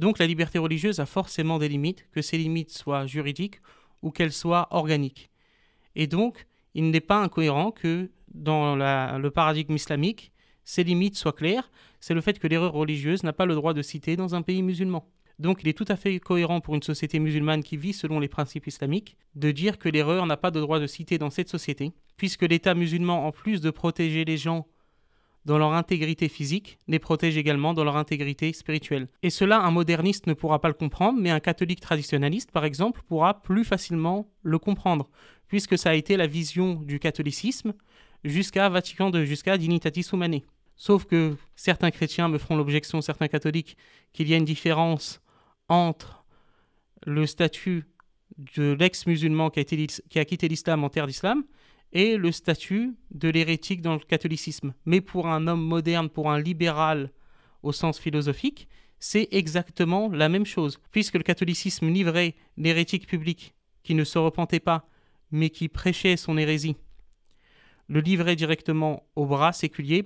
Donc la liberté religieuse a forcément des limites, que ces limites soient juridiques ou qu'elles soient organiques. Et donc, il n'est pas incohérent que dans le paradigme islamique, ces limites soient claires. C'est le fait que l'erreur religieuse n'a pas le droit de citer dans un pays musulman. Donc il est tout à fait cohérent pour une société musulmane qui vit selon les principes islamiques de dire que l'erreur n'a pas de droit de citer dans cette société, puisque l'État musulman, en plus de protéger les gens dans leur intégrité physique, les protège également dans leur intégrité spirituelle. Et cela, un moderniste ne pourra pas le comprendre, mais un catholique traditionnaliste, par exemple, pourra plus facilement le comprendre, puisque ça a été la vision du catholicisme jusqu'à Vatican II, jusqu'à Dignitatis Humanae. Sauf que certains chrétiens me feront l'objection, certains catholiques, qu'il y a une différence entre le statut de l'ex-musulman qui a quitté l'islam en terre d'islam et le statut de l'hérétique dans le catholicisme. Mais pour un homme moderne, pour un libéral au sens philosophique, c'est exactement la même chose, puisque le catholicisme livrait l'hérétique public qui ne se repentait pas, mais qui prêchait son hérésie, le livrait directement au bras séculier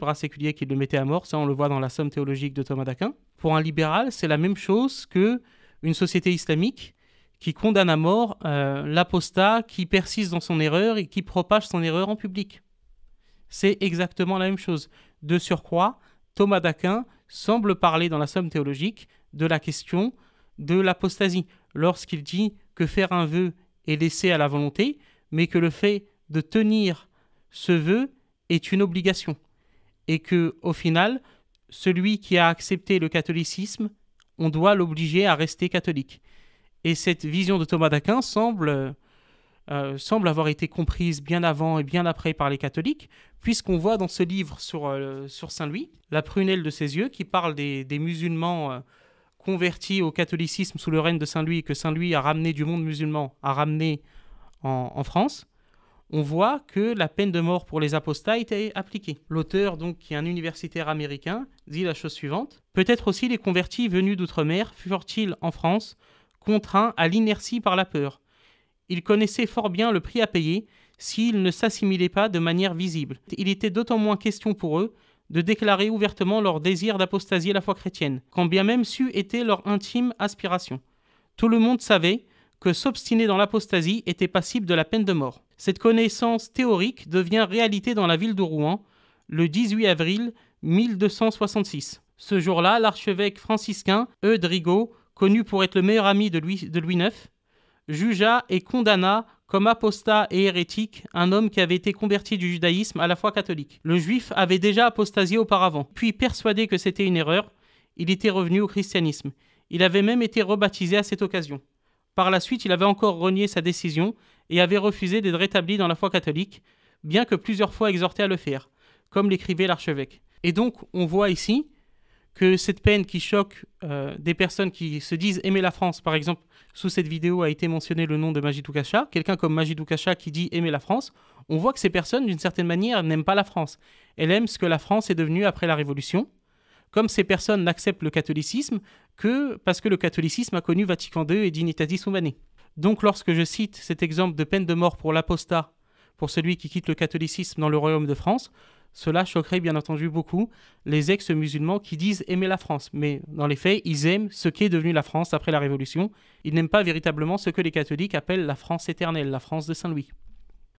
qui le mettait à mort, ça on le voit dans la Somme théologique de Thomas d'Aquin. Pour un libéral, c'est la même chose que une société islamique qui condamne à mort l'apostat qui persiste dans son erreur et qui propage son erreur en public. C'est exactement la même chose. De surcroît, Thomas d'Aquin semble parler dans la Somme théologique de la question de l'apostasie, lorsqu'il dit que faire un vœu est laissé à la volonté, mais que le fait de tenir ce vœu est une obligation. Et que, au final, celui qui a accepté le catholicisme, on doit l'obliger à rester catholique. Et cette vision de Thomas d'Aquin semble avoir été comprise bien avant et bien après par les catholiques, puisqu'on voit dans ce livre sur Saint Louis, la prunelle de ses yeux, qui parle des musulmans convertis au catholicisme sous le règne de Saint Louis, que Saint Louis a ramené du monde musulman, a ramené en France. On voit que la peine de mort pour les apostats était appliquée. L'auteur, donc, qui est un universitaire américain, dit la chose suivante. « Peut-être aussi les convertis venus d'outre-mer furent-ils en France contraints à l'inertie par la peur. Ils connaissaient fort bien le prix à payer s'ils ne s'assimilaient pas de manière visible. Il était d'autant moins question pour eux de déclarer ouvertement leur désir d'apostasier la foi chrétienne, quand bien même c'eût été leur intime aspiration. Tout le monde savait que s'obstiner dans l'apostasie était passible de la peine de mort. Cette connaissance théorique devient réalité dans la ville de Rouen le 18 avril 1266. Ce jour-là, l'archevêque franciscain Eudes Rigaud, connu pour être le meilleur ami de Louis IX, jugea et condamna comme apostat et hérétique un homme qui avait été converti du judaïsme à la foi catholique. Le juif avait déjà apostasié auparavant, puis persuadé que c'était une erreur, il était revenu au christianisme. Il avait même été rebaptisé à cette occasion. Par la suite, il avait encore renié sa décision et avait refusé d'être rétabli dans la foi catholique, bien que plusieurs fois exhorté à le faire, comme l'écrivait l'archevêque. Et donc, on voit ici que cette peine qui choque des personnes qui se disent aimer la France, par exemple, sous cette vidéo a été mentionné le nom de Majid Oukacha, quelqu'un comme Majid Oukacha qui dit aimer la France, on voit que ces personnes, d'une certaine manière, n'aiment pas la France. Elles aiment ce que la France est devenue après la Révolution, comme ces personnes n'acceptent le catholicisme que parce que le catholicisme a connu Vatican II et Dignitatis Humanae. Donc lorsque je cite cet exemple de peine de mort pour l'apostat, pour celui qui quitte le catholicisme dans le royaume de France, cela choquerait bien entendu beaucoup les ex-musulmans qui disent aimer la France. Mais dans les faits, ils aiment ce qu'est devenue la France après la Révolution. Ils n'aiment pas véritablement ce que les catholiques appellent la France éternelle, la France de Saint Louis.